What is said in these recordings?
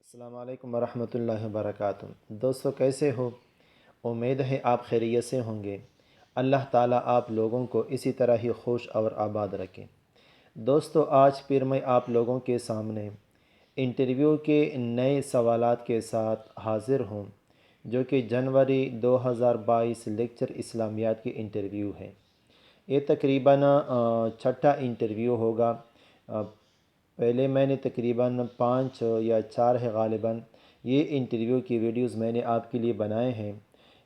السلام علیکم ورحمۃ اللہ وبرکاتہ۔ دوستو کیسے ہو؟ امید ہے آپ خیریت سے ہوں گے۔ اللہ تعالیٰ آپ لوگوں کو اسی طرح ہی خوش اور آباد رکھے۔ دوستو آج پھر میں آپ لوگوں کے سامنے انٹرویو کے نئے سوالات کے ساتھ حاضر ہوں، جو کہ جنوری 2022 لیکچر اسلامیات کی انٹرویو ہے۔ یہ تقریباً چھٹا انٹرویو ہوگا۔ پہلے میں نے تقریباً 5 یا 4 ہے غالباً یہ انٹرویو کی ویڈیوز میں نے آپ کے لیے بنائے ہیں۔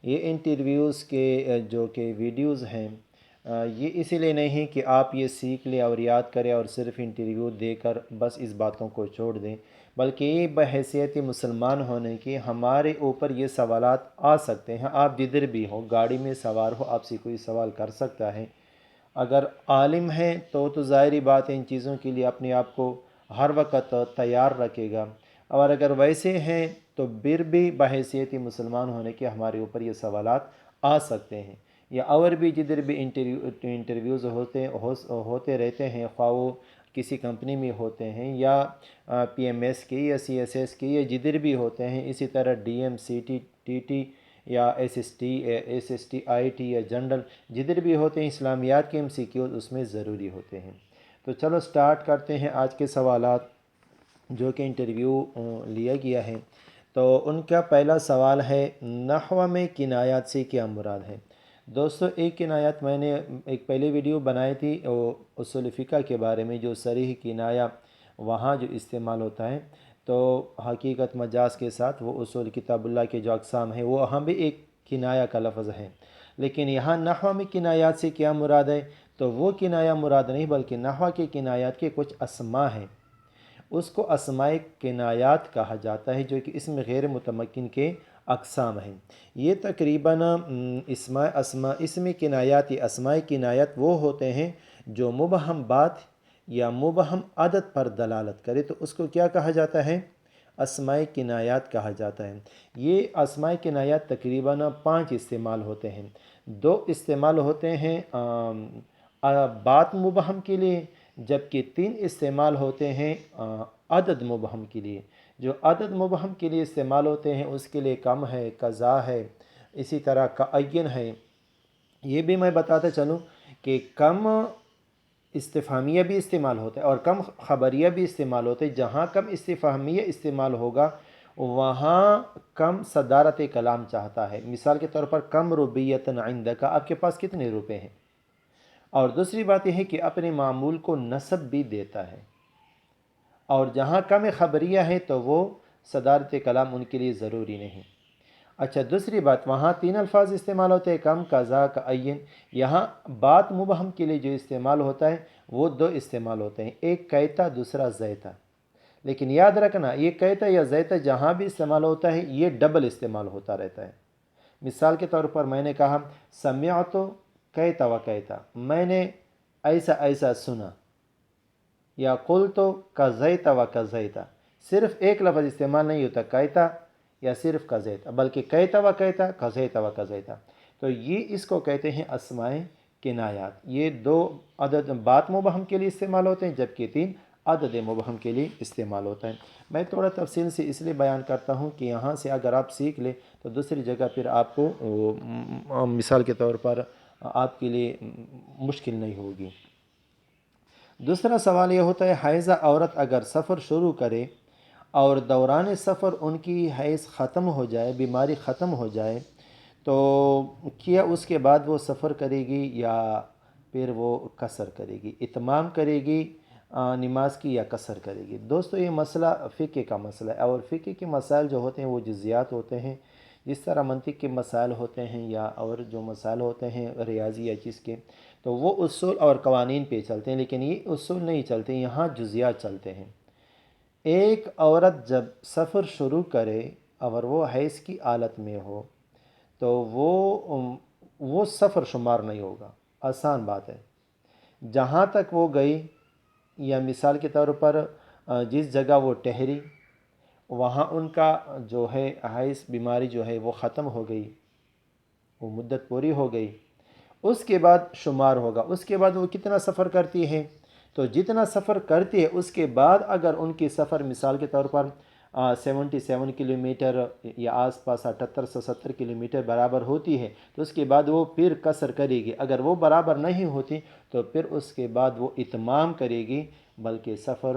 یہ انٹرویوز کے جو کہ ویڈیوز ہیں یہ اسی لیے نہیں کہ آپ یہ سیکھ لیں اور یاد کریں اور صرف انٹرویو دے کر بس اس باتوں کو چھوڑ دیں، بلکہ یہ بحیثیت مسلمان ہونے کے ہمارے اوپر یہ سوالات آ سکتے ہیں۔ آپ جدھر بھی ہو، گاڑی میں سوار ہو، آپ سے کوئی سوال کر سکتا ہے۔ اگر عالم ہے تو ظاہری بات ہے ان چیزوں کے لیے اپنے آپ کو ہر وقت تیار رکھے گا، اور اگر ویسے ہیں تو پھر بھی بحیثیت مسلمان ہونے کے ہمارے اوپر یہ سوالات آ سکتے ہیں۔ یا اور بھی جدھر بھی انٹرویوز ہوتے رہتے ہیں، خواہ وہ کسی کمپنی میں ہوتے ہیں یا پی ایم ایس کے یا سی ایس ایس کے یا جدھر بھی ہوتے ہیں، اسی طرح D M C T T T یا S S T I T یا جنرل جدھر بھی ہوتے ہیں، اسلامیات کے ایم سی کیوز اس میں ضروری ہوتے ہیں۔ تو چلو سٹارٹ کرتے ہیں آج کے سوالات جو کہ انٹرویو لیا گیا ہے۔ تو ان کا پہلا سوال ہے، نحو میں کنایات سے کیا مراد ہے؟ دوستو ایک کنایات میں نے ایک پہلے ویڈیو بنائی تھی اصول فقہ کے بارے میں، جو صریح کنایہ وہاں جو استعمال ہوتا ہے، تو حقیقت مجاز کے ساتھ وہ اصول کتاب اللہ کے جو اقسام ہیں وہ وہاں بھی ایک کنایہ کا لفظ ہے، لیکن یہاں نحو میں کنایات سے کیا مراد ہے؟ تو وہ کنایہ مراد نہیں، بلکہ نحو کے کنایات کے کچھ اسماء ہیں، اس کو اسماء کنایات کہا جاتا ہے، جو کہ اسم غیر متمکن کے اقسام ہیں۔ یہ تقریباً اسم کنایات یا اسماء کنایات وہ ہوتے ہیں جو مبہم بات یا مبہم عدد پر دلالت کرے، تو اس کو کیا کہا جاتا ہے؟ اسماء کنایات کہا جاتا ہے۔ یہ اسماء کنایات تقریباً 5 استعمال ہوتے ہیں۔ 2 استعمال ہوتے ہیں بات مبہم کے لیے، جبکہ 3 استعمال ہوتے ہیں عدد مبہم کے لیے۔ جو عدد مبہم کے لیے استعمال ہوتے ہیں اس کے لیے کم ہے، قضا ہے، اسی طرح کعین ہے۔ یہ بھی میں بتاتا چلوں کہ کم استفہامیہ بھی استعمال ہوتا ہے اور کم خبریہ بھی استعمال ہوتے ہیں۔ جہاں کم استفہامیہ استعمال ہوگا وہاں کم صدارت کلام چاہتا ہے۔ مثال کے طور پر کم روبیۃ عندک، آپ کے پاس کتنے روپے ہیں؟ اور دوسری بات یہ ہے کہ اپنے معمول کو نسب بھی دیتا ہے، اور جہاں کم خبریہ ہے تو وہ صدارت کلام ان کے لیے ضروری نہیں۔ اچھا دوسری بات، وہاں 3 الفاظ استعمال ہوتے ہیں، کم، قضا، کعین۔ یہاں بات مبہم کے لیے جو استعمال ہوتا ہے وہ 2 استعمال ہوتے ہیں، ایک کیتا، دوسرا زیتا۔ لیکن یاد رکھنا یہ کیتا یا زیتا جہاں بھی استعمال ہوتا ہے یہ ڈبل استعمال ہوتا رہتا ہے۔ مثال کے طور پر میں نے کہا سمعت کیتا و کیتا، میں نے ایسا ایسا سنا، یا قلت کذیت و کذیت، صرف ایک لفظ استعمال نہیں ہوتا کیتا یا صرف کذیت، بلکہ کیتا و کیتا، کذیت و کذیت۔ تو یہ اس کو کہتے ہیں اسماء کنایات۔ یہ 2 عدد بات مبہم کے لیے استعمال ہوتے ہیں، جبکہ 3 عدد مبہم کے لیے استعمال ہوتا ہے۔ میں تھوڑا تفصیل سے اس لیے بیان کرتا ہوں کہ یہاں سے اگر آپ سیکھ لیں تو دوسری جگہ پھر آپ کو مثال کے طور پر آپ کے لیے مشکل نہیں ہوگی۔ دوسرا سوال یہ ہوتا ہے، حائضہ عورت اگر سفر شروع کرے اور دوران سفر ان کی حیض ختم ہو جائے، بیماری ختم ہو جائے، تو کیا اس کے بعد وہ سفر کرے گی یا پھر وہ قصر کرے گی؟ اتمام کرے گی نماز کی یا قصر کرے گی؟ دوستو یہ مسئلہ فقہ کا مسئلہ ہے، اور فقہ کے مسائل جو ہوتے ہیں وہ جزیات ہوتے ہیں، جس طرح منطق کے مسائل ہوتے ہیں یا اور جو مسائل ہوتے ہیں ریاضی یا چیز کے، تو وہ اصول اور قوانین پہ چلتے ہیں، لیکن یہ اصول نہیں چلتے، یہاں جزیات چلتے ہیں۔ ایک عورت جب سفر شروع کرے اور وہ حیض کی حالت میں ہو تو وہ سفر شمار نہیں ہوگا، آسان بات ہے۔ جہاں تک وہ گئی، یا مثال کے طور پر جس جگہ وہ ٹھہری وہاں ان کا جو ہے حیض بیماری جو ہے وہ ختم ہو گئی، وہ مدت پوری ہو گئی، اس کے بعد شمار ہوگا۔ اس کے بعد وہ کتنا سفر کرتی ہے؟ تو جتنا سفر کرتی ہے اس کے بعد اگر ان کی سفر مثال کے طور پر 77 کلومیٹر یا آس پاس 7870 کلومیٹر برابر ہوتی ہے تو اس کے بعد وہ پھر قصر کرے گی. اگر وہ برابر نہیں ہوتی تو پھر اس کے بعد وہ اتمام کرے گی، بلکہ سفر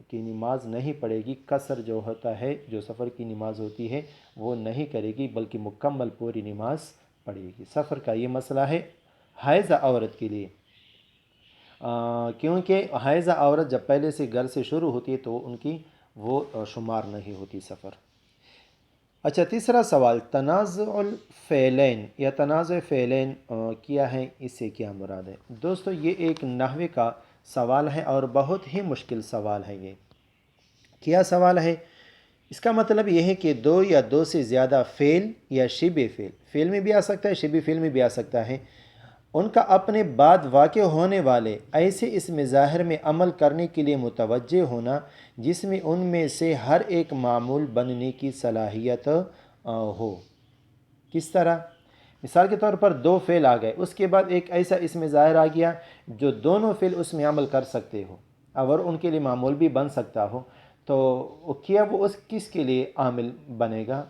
کی نماز نہیں پڑھے گی. قصر جو ہوتا ہے، جو سفر کی نماز ہوتی ہے، وہ نہیں کرے گی بلکہ مکمل پوری نماز پڑھے گی. سفر کا یہ مسئلہ ہے حائضہ عورت کے لیے، کیونکہ حائضہ عورت جب پہلے سے گھر سے شروع ہوتی ہے تو ان کی وہ شمار نہیں ہوتی سفر. اچھا، تیسرا سوال، تنازع الفعلین یا تنازع فعلین کیا ہے، اس سے کیا مراد ہے؟ دوستو یہ ایک نحوے کا سوال ہے اور بہت ہی مشکل سوال ہے. یہ کیا سوال ہے؟ اس کا مطلب یہ ہے کہ دو یا دو سے زیادہ فعل یا شبہ فعل، فعل میں بھی آ سکتا ہے، شبہ فعل میں بھی آ سکتا ہے، ان کا اپنے بعد واقع ہونے والے ایسے اسم ظاہر میں عمل کرنے کے لیے متوجہ ہونا جس میں ان میں سے ہر ایک معمول بننے کی صلاحیت ہو. کس طرح؟ مثال کے طور پر دو فعل آ گئے، اس کے بعد ایک ایسا اسم ظاہر آ گیا جو دونوں فعل اس میں عمل کر سکتے ہو اور ان کے لیے معمول بھی بن سکتا ہو، تو کیا وہ اس کس کے لیے عامل بنے گا،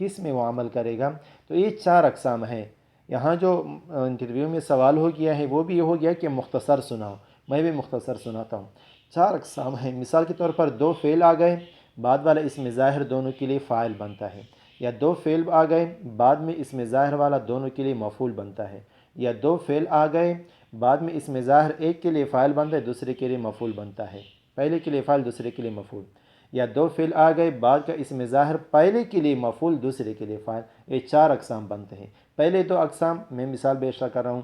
کس میں وہ عمل کرے گا؟ تو یہ 4 اقسام ہیں. یہاں جو انٹرویو میں سوال ہو گیا ہے وہ بھی یہ ہو گیا کہ مختصر سناؤ، میں بھی مختصر سناتا ہوں. 4 اقسام ہیں. مثال کے طور پر دو فعل آ گئے، بعد والا اسم ظاہر دونوں کے لیے فاعل بنتا ہے، یا دو فعل آ گئے بعد میں اسم ظاہر والا دونوں کے لیے مفعول بنتا ہے، یا دو فعل آ گئے بعد میں اسم ظاہر ایک کے لیے فاعل بنتا ہے دوسرے کے لیے مفعول بنتا ہے، پہلے کے لیے فاعل دوسرے کے لیے مفعول، یا دو فعل آ گئے بعد کا اسم ظاہر پہلے کے لیے مفعول دوسرے کے لیے فاعل. یہ 4 اقسام بنتے ہیں. پہلے 2 اقسام میں مثال پیش کر رہا ہوں.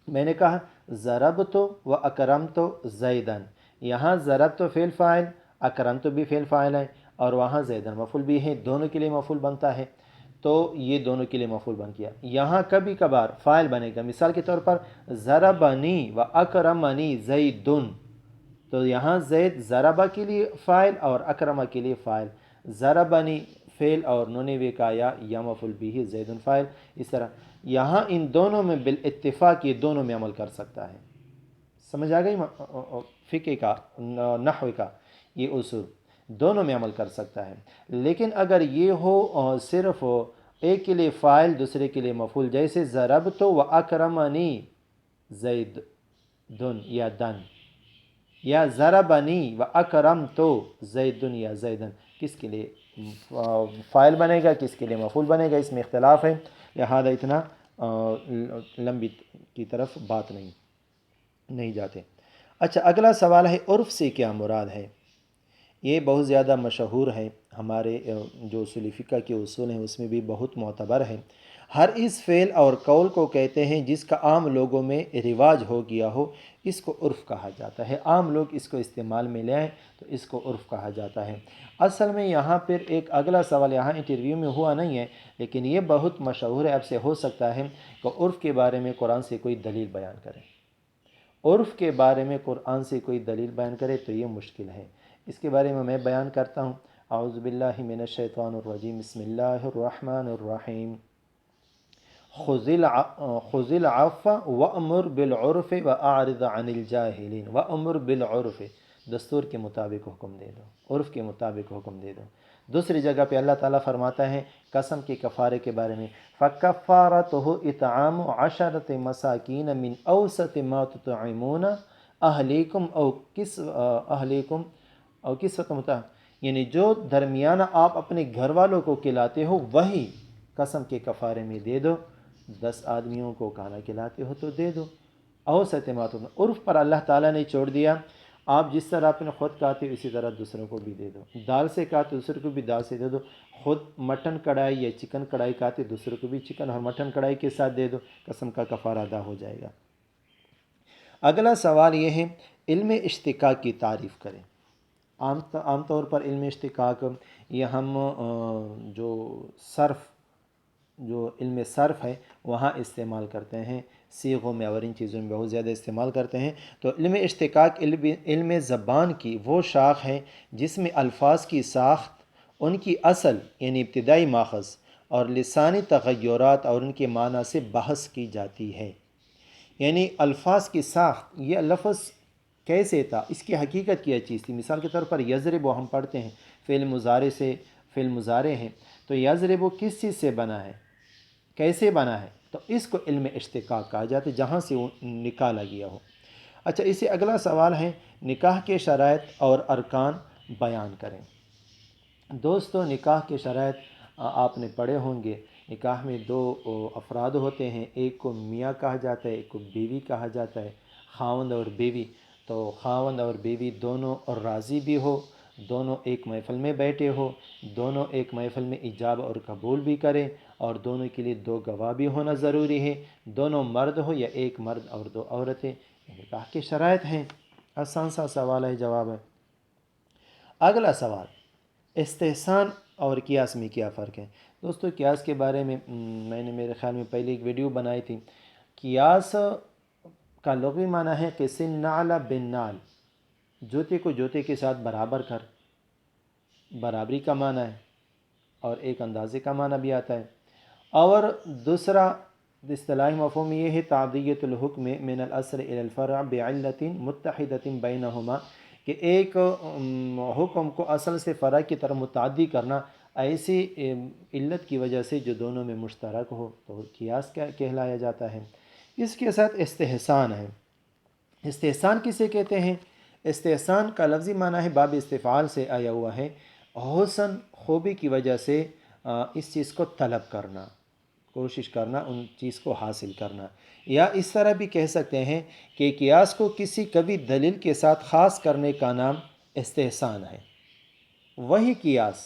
میں نے کہا ضربت و اکرمت زیدن، یہاں ضربت فعل فاعل، اکرمت بھی فعل فاعل ہے، اور وہاں زیدن مفعول بھی ہے، دونوں کے لیے مفعول بنتا ہے، تو یہ دونوں کے لیے مفعول بن گیا. یہاں کبھی کبھار فاعل بنے گا. مثال کے طور پر ضربنی و اکرمنی زیدن، تو یہاں زید ضربہ کے لیے فاعل اور اکرمہ کے لیے فاعل، ضربنی فعل اور نون وقایا یا مفعول بھی زید فاعل. اس طرح یہاں ان دونوں میں بالاتفاق یہ دونوں میں عمل کر سکتا ہے. سمجھ آ گئی فقہ کا، نحو کا یہ اصول، دونوں میں عمل کر سکتا ہے. لیکن اگر یہ ہو صرف ایک کے لیے فاعل دوسرے کے لیے مفعول، جیسے ضربت و اکرمنی زید دن یا دن، یا ضربنی و اکرمت زیدن یا زیدن، کس کے لیے فاعل بنے گا کس کے لیے مفعول بنے گا، اس میں اختلاف ہے، لہذا اتنا لمبی کی طرف بات نہیں جاتے. اچھا، اگلا سوال ہے عرف سے کیا مراد ہے؟ یہ بہت زیادہ مشہور ہے، ہمارے جو اصول فقہ کے اصول ہیں اس میں بھی بہت معتبر ہے. ہر اس فعل اور قول کو کہتے ہیں جس کا عام لوگوں میں رواج ہو گیا ہو، اس کو عرف کہا جاتا ہے. عام لوگ اس کو استعمال میں لے آئیں تو اس کو عرف کہا جاتا ہے. اصل میں یہاں پھر ایک اگلا سوال یہاں انٹرویو میں ہوا نہیں ہے، لیکن یہ بہت مشہور ہے، اب سے ہو سکتا ہے کہ عرف کے بارے میں قرآن سے کوئی دلیل بیان کرے. عرف کے بارے میں قرآن سے کوئی دلیل بیان کرے تو یہ مشکل ہے. اس کے بارے میں بیان کرتا ہوں. اعوذ باللہ من الشیطان الرجیم، بسم اللہ الرحمن الرحیم. خذ العفو وامر بالعرف واعرض عن الجاہلین. وامر بالعرف، دستور کے مطابق حکم دے دو، عرف کے مطابق حکم دے دو. دوسری جگہ پہ اللہ تعالیٰ فرماتا ہے قسم کے کفارے کے بارے میں، فَكَفَّارَتُهُ اطعام 10 مساکین من اوسط ما تطعمون اہلیکم او کسوتہم، یعنی جو درمیانہ آپ اپنے گھر والوں کو کھلاتے ہو وہی قسم کے کفارے میں دے دو. 10 آدمیوں کو کھانا کھلاتے ہو تو دے دو. اوسط ما تطعمون، عرف پر اللہ تعالیٰ نے چھوڑ دیا، آپ جس طرح اپنے خود کھاتے ہو اسی طرح دوسروں کو بھی دے دو. دال سے کھاتے دوسروں کو بھی دال سے دے دو. خود مٹن کڑھائی یا چکن کڑھائی کھاتے دوسروں کو بھی چکن اور مٹن کڑھائی کے ساتھ دے دو، قسم کا کفارہ ادا ہو جائے گا. اگلا سوال یہ ہے علم اشتقاق کی تعریف کریں. عام طور پر علم اشتقاق یہ ہم جو علم صرف ہے وہاں استعمال کرتے ہیں، صیغوں میں اور ان چیزوں میں بہت زیادہ استعمال کرتے ہیں. تو علم اشتقاق علم زبان کی وہ شاخ ہے جس میں الفاظ کی ساخت، ان کی اصل یعنی ابتدائی ماخذ اور لسانی تغیرات اور ان کے معنی سے بحث کی جاتی ہے. یعنی الفاظ کی ساخت، یہ لفظ کیسے تھا، اس کی حقیقت کیا چیز تھی. مثال کے طور پر یضرب ہم پڑھتے ہیں فعل مضارع سے فعل مضارع ہے، تو یضرب کس چیز سے بنا ہے، کیسے بنا ہے؟ تو اس کو علم اشتقاق کہا جاتا ہے، جہاں سے وہ نکالا گیا ہو۔ اچھا، اس سے اگلا سوال ہے نکاح کے شرائط اور ارکان بیان کریں۔ دوستو، نکاح کے شرائط آپ نے پڑھے ہوں گے۔ نکاح میں دو افراد ہوتے ہیں، ایک کو میاں کہا جاتا ہے، ایک کو بیوی کہا جاتا ہے، خاوند اور بیوی۔ تو خاوند اور بیوی دونوں اور راضی بھی ہو، دونوں ایک محفل میں بیٹھے ہو، دونوں ایک محفل میں ایجاب اور قبول بھی کریں، اور دونوں کے لیے دو گواہ بھی ہونا ضروری ہے، دونوں مرد ہو یا ایک مرد اور دو عورتیں، یہ نکاح کے شرائط ہیں۔ آسان سا سوال ہے، جواب ہے۔ اگلا سوال، استحسان اور قیاس میں کیا فرق ہے؟ دوستو، قیاس کے بارے میں میں نے میرے خیال میں پہلے ایک ویڈیو بنائی تھی۔ قیاس کا لغوی معنی ہے کہ قِس النعل بالنعل، جوتے کو جوتے کے ساتھ برابر کر، برابری کا معنی ہے، اور ایک اندازے کا معنی بھی آتا ہے۔ اور دوسرا اصطلاحی مفہوم یہ ہے تعدیۃ الحکم من الاصل الی الفرع بعلۃ متحدۃ بینہما، کہ ایک حکم کو اصل سے فرع کی طرف متعدی کرنا ایسی علت کی وجہ سے جو دونوں میں مشترک ہو، تو قیاس کیا کہلایا جاتا ہے۔ اس کے ساتھ استحسان ہے۔ استحسان کسے کہتے ہیں؟ استحسان کا لفظی معنی ہے، باب استفعال سے آیا ہوا ہے، حسن، خوبی کی وجہ سے اس چیز کو طلب کرنا، کوشش کرنا، ان چیز کو حاصل کرنا۔ یا اس طرح بھی کہہ سکتے ہیں کہ قیاس کو کسی قوی دلیل کے ساتھ خاص کرنے کا نام استحسان ہے۔ وہی قیاس،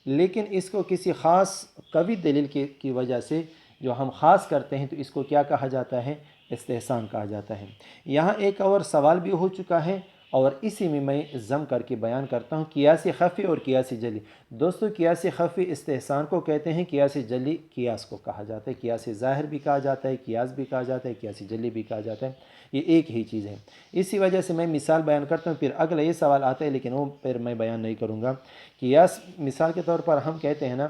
لیکن اس کو کسی خاص قوی دلیل کی وجہ سے جو ہم خاص کرتے ہیں، تو اس کو کیا کہا جاتا ہے؟ استحسان کہا جاتا ہے۔ یہاں ایک اور سوال بھی ہو چکا ہے، اور اسی میں ضم کر کے بیان کرتا ہوں، قیاس خفی اور قیاس جلی۔ دوستو، قیاس خفی استحسان کو کہتے ہیں، قیاس جلی قیاس کو کہا جاتا ہے۔ قیاس ظاہر بھی کہا جاتا ہے، قیاس بھی کہا جاتا ہے، قیاس جلی بھی کہا جاتا ہے، یہ ایک ہی چیز ہے۔ اسی وجہ سے میں مثال بیان کرتا ہوں، پھر اگلا یہ سوال آتا ہے، لیکن وہ پھر میں بیان نہیں کروں گا۔ قیاس مثال کے طور پر ہم کہتے ہیں نا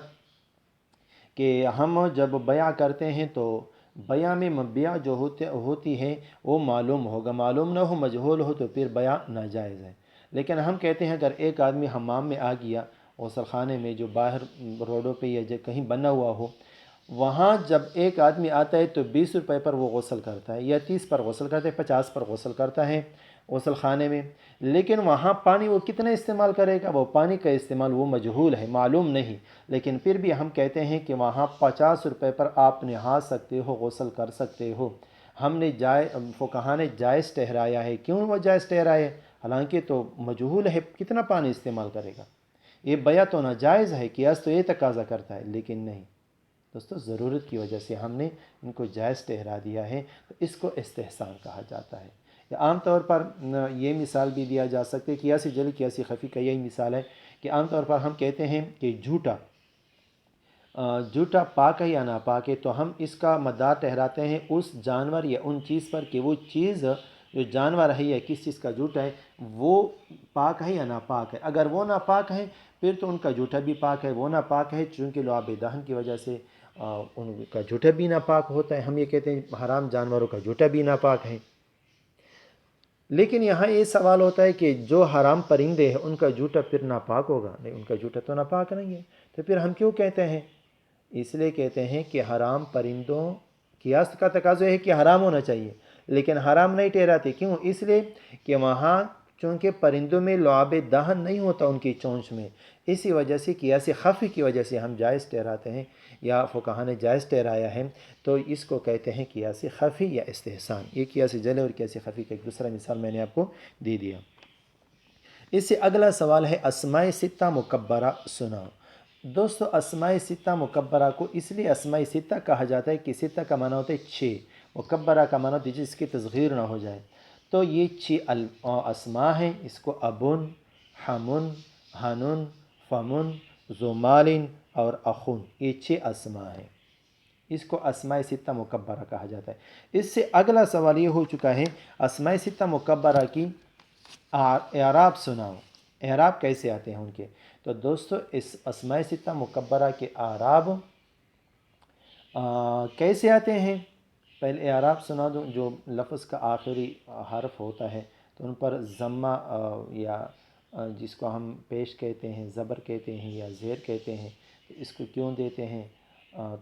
کہ ہم جب بیع کرتے ہیں تو بیع میں بیع جو ہوتی ہے وہ معلوم ہوگا، معلوم نہ ہو، مجہول ہو، تو پھر بیع ناجائز ہے۔ لیکن ہم کہتے ہیں اگر ایک آدمی حمام میں آ گیا، غسل خانے میں جو باہر روڈوں پہ یا کہیں بنا ہوا ہو، وہاں جب ایک آدمی آتا ہے تو 20 روپے پر وہ غسل کرتا ہے، یا 30 پر غسل کرتا ہے، 50 پر غسل کرتا ہے غسل خانے میں، لیکن وہاں پانی وہ کتنا استعمال کرے گا؟ وہ پانی کا استعمال وہ مجہول ہے، معلوم نہیں، لیکن پھر بھی ہم کہتے ہیں کہ وہاں 50 روپے پر آپ نہا سکتے ہو، غسل کر سکتے ہو۔ ہم نے فقہاء نے جائز ٹھہرایا ہے۔ کیوں وہ جائز ٹھہرایا ہے؟ حالانکہ تو مجہول ہے کتنا پانی استعمال کرے گا، یہ بیع تو ناجائز ہے، قیاس تو یہ تقاضا کرتا ہے، لیکن نہیں دوستو، ضرورت کی وجہ سے ہم نے ان کو جائز ٹھہرا دیا ہے، تو اس کو استحسان کہا جاتا ہے۔ یا عام طور پر یہ مثال بھی دیا جا سکتے ہے، قیاس جلی قیاس خفی کا یہی مثال ہے کہ عام طور پر ہم کہتے ہیں کہ جھوٹا پاک ہے یا ناپاک ہے، تو ہم اس کا مدار ٹھہراتے ہیں اس جانور یا ان چیز پر کہ وہ چیز جو جانور ہے یا کس چیز کا جھوٹا ہے وہ پاک ہے یا ناپاک ہے۔ اگر وہ ناپاک ہے پھر تو ان کا جھوٹا بھی پاک ہے، وہ ناپاک ہے چونکہ لعاب دہن کی وجہ سے ان کا جھوٹا بھی ناپاک ہوتا ہے، ہم یہ کہتے ہیں حرام جانوروں کا جھوٹا بھی ناپاک ہے۔ لیکن یہاں یہ سوال ہوتا ہے کہ جو حرام پرندے ہیں ان کا جھوٹا پھر ناپاک ہوگا؟ نہیں، ان کا جھوٹا تو ناپاک نہیں ہے، تو پھر ہم کیوں کہتے ہیں؟ اس لیے کہتے ہیں کہ حرام پرندوں، قیاس کا تقاضا ہے کہ حرام ہونا چاہیے، لیکن حرام نہیں ٹھہراتے، کیوں؟ اس لیے کہ وہاں چونکہ پرندوں میں لعاب دہن نہیں ہوتا ان کی چونچ میں، اسی وجہ سے قیاس خفی کی وجہ سے ہم جائز ٹھہراتے ہیں، یا فقہاء نے جائز ٹھہرایا ہے، تو اس کو کہتے ہیں قیاس خفی یا استحسان۔ یہ قیاس جلی اور قیاس خفی کا ایک دوسرا مثال میں نے آپ کو دے دیا۔ اس سے اگلا سوال ہے اسماء ستہ مکبرہ سناؤ۔ دوستو، اسماء ستہ مکبرہ کو اس لیے اسماء ستہ کہا جاتا ہے کہ ستہ کا معنی ہوتا ہے 6، مکبرہ کا معنی ہوتا ہے جس کی تصغیر نہ ہو جائے، تو یہ 6 اسماء ہیں۔ اس کو ابن، حمن، حنن، فمن، ذومال اور اخن، یہ 6 اسماء ہیں، اس کو اسماء ستہ مکبرہ کہا جاتا ہے۔ اس سے اگلا سوال یہ ہو چکا ہے اسماء ستہ مکبرہ کی اعراب سناؤ، اعراب کیسے آتے ہیں ان کے؟ تو دوستو، اس اسماء ستہ مکبرہ کے اعراب کیسے آتے ہیں؟ پہلے اعراب سنا دوں۔ جو لفظ کا آخری حرف ہوتا ہے تو ان پر ضمہ یا جس کو ہم پیش کہتے ہیں، زبر کہتے ہیں یا زیر کہتے ہیں، تو اس کو کیوں دیتے ہیں؟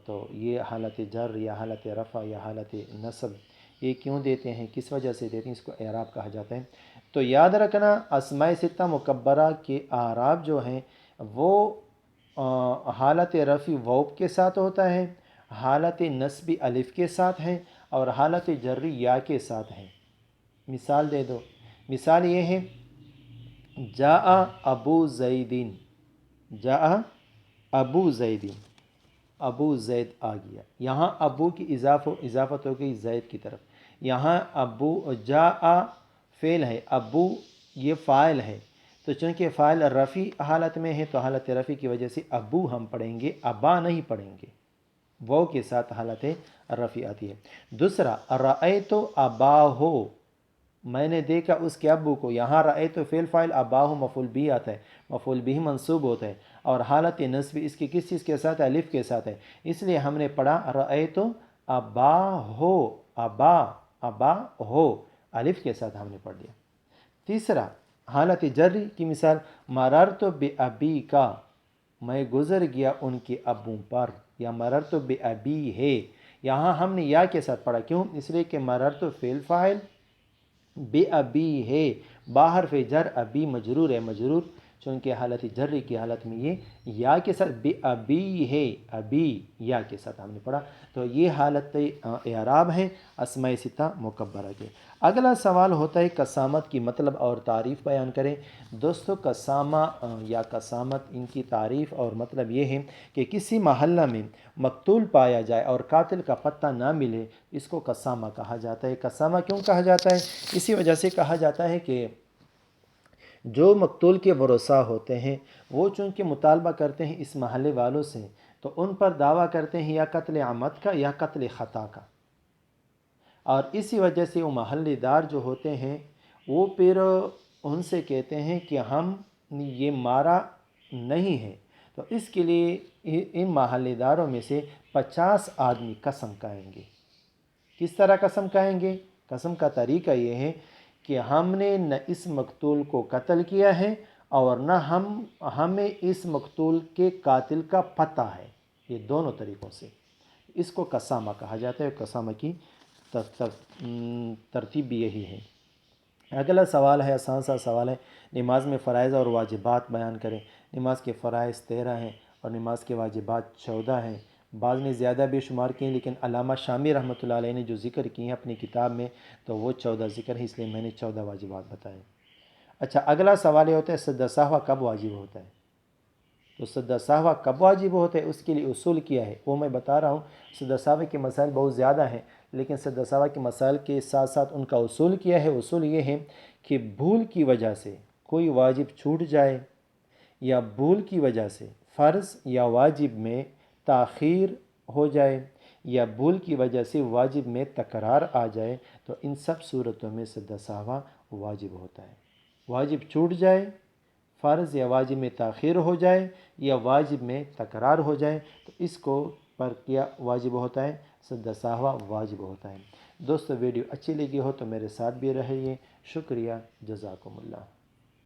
تو یہ حالت جر یا حالت رفع یا حالت نصب یہ کیوں دیتے ہیں، کس وجہ سے دیتے ہیں، اس کو اعراب کہا جاتا ہے۔ تو یاد رکھنا اسماء ستہ مکبرہ کے اعراب جو ہیں وہ حالت رفع واو کے ساتھ ہوتا ہے، حالت نصب الف کے ساتھ ہے، اور حالت جری یا کے ساتھ ہے۔ مثال دے دو، مثال یہ ہے جاء ابو زیدین، جاء ابو زیدین، ابو زید آ گیا۔ یہاں ابو کی اضافت ہو گئی زید کی طرف۔ یہاں ابو جاء فعل ہے، ابو یہ فاعل ہے، تو چونکہ فاعل رفع حالت میں ہے تو حالت رفع کی وجہ سے ابو ہم پڑھیں گے، ابا نہیں پڑھیں گے، وہ کے ساتھ حالت رفع آتی ہے۔ دوسرا رأیت اباہ، میں نے دیکھا اس کے ابو کو، یہاں رأیت فعل فاعل، اباہ مفعول بھی آتا ہے، مفعول بھی منصوب ہوتا ہے، اور حالت نصب اس کی کس چیز کے ساتھ؟ الف کے ساتھ ہے، اس لیے ہم نے پڑھا رأیت اباہ، ابا ابا ہو، الف کے ساتھ ہم نے پڑھ لیا۔ تیسرا حالت جری کی مثال مررت بابیک، میں گزر گیا ان کے ابو پر، یا مررت بابیہ، یہاں ہم نے یا کے ساتھ پڑھا، کیوں؟ اس لیے کہ مررت فعل فاعل، بابیہ باہر فی جر، ابی مجرور ہے، مجرور چونکہ حالت جری کی حالت میں یہ یا کے ساتھ بابیہ، ابی یا کے ساتھ ہم نے پڑھا۔ تو یہ حالت اعراب ہے اسماء ستہ مکبرہ کے۔ اگلا سوال ہوتا ہے قسامت کی مطلب اور تعریف بیان کریں۔ دوستو قسامہ یا قسامت ان کی تعریف اور مطلب یہ ہے کہ کسی محلہ میں مقتول پایا جائے اور قاتل کا پتہ نہ ملے، اس کو قسامہ کہا جاتا ہے۔ قسامہ کیوں کہا جاتا ہے؟ اسی وجہ سے کہا جاتا ہے کہ جو مقتول کے ورثاء ہوتے ہیں وہ چونکہ مطالبہ کرتے ہیں اس محلے والوں سے، تو ان پر دعویٰ کرتے ہیں یا قتل عمد کا یا قتل خطا کا، اور اسی وجہ سے وہ محلے دار جو ہوتے ہیں وہ پھر ان سے کہتے ہیں کہ ہم یہ مارا نہیں ہے، تو اس کے لیے ان محلے داروں میں سے 50 آدمی قسم کھائیں گے۔ کس طرح قسم کھائیں گے؟ قسم کا طریقہ یہ ہے کہ ہم نے نہ اس مقتول کو قتل کیا ہے اور نہ ہمیں اس مقتول کے قاتل کا پتہ ہے، یہ دونوں طریقوں سے اس کو قسامہ کہا جاتا ہے۔ قسامہ کی ترتیب بھی یہی ہے۔ اگلا سوال ہے، آسان سا سوال ہے، نماز میں فرائض اور واجبات بیان کریں۔ نماز کے فرائض 13 ہیں اور نماز کے واجبات 14 ہیں۔ بعض نے زیادہ بے شمار کیے، لیکن علامہ شامی رحمۃ اللہ علیہ نے جو ذکر کی ہیں اپنی کتاب میں تو وہ 14 ذکر ہے، اس لیے میں نے 14 واجبات بتائے۔ اچھا، اگلا سوال یہ ہوتا ہے سجدہ سہو کب واجب ہوتا ہے؟ تو سجدہ سہو کب واجب ہوتا ہے اس کے لیے اصول کیا ہے وہ میں بتا رہا ہوں۔ سجدہ سہو کے مسائل بہت زیادہ ہیں، لیکن سجدہ سہو کے مسائل کے ساتھ ساتھ ان کا اصول کیا ہے؟ اصول یہ ہے کہ بھول کی وجہ سے کوئی واجب چھوٹ جائے، یا بھول کی وجہ سے فرض یا واجب میں تاخیر ہو جائے، یا بھول کی وجہ سے واجب میں تکرار آ جائے، تو ان سب صورتوں میں سجدہ سہو واجب ہوتا ہے۔ واجب چھوٹ جائے، فرض یا واجب میں تاخیر ہو جائے، یا واجب میں تکرار ہو جائے، تو اس کو پر کیا واجب ہوتا ہے؟ سجدہ سہو واجب ہوتا ہے۔ دوستو ویڈیو اچھی لگی ہو تو میرے ساتھ بھی رہیے۔ شکریہ، جزاکم اللہ۔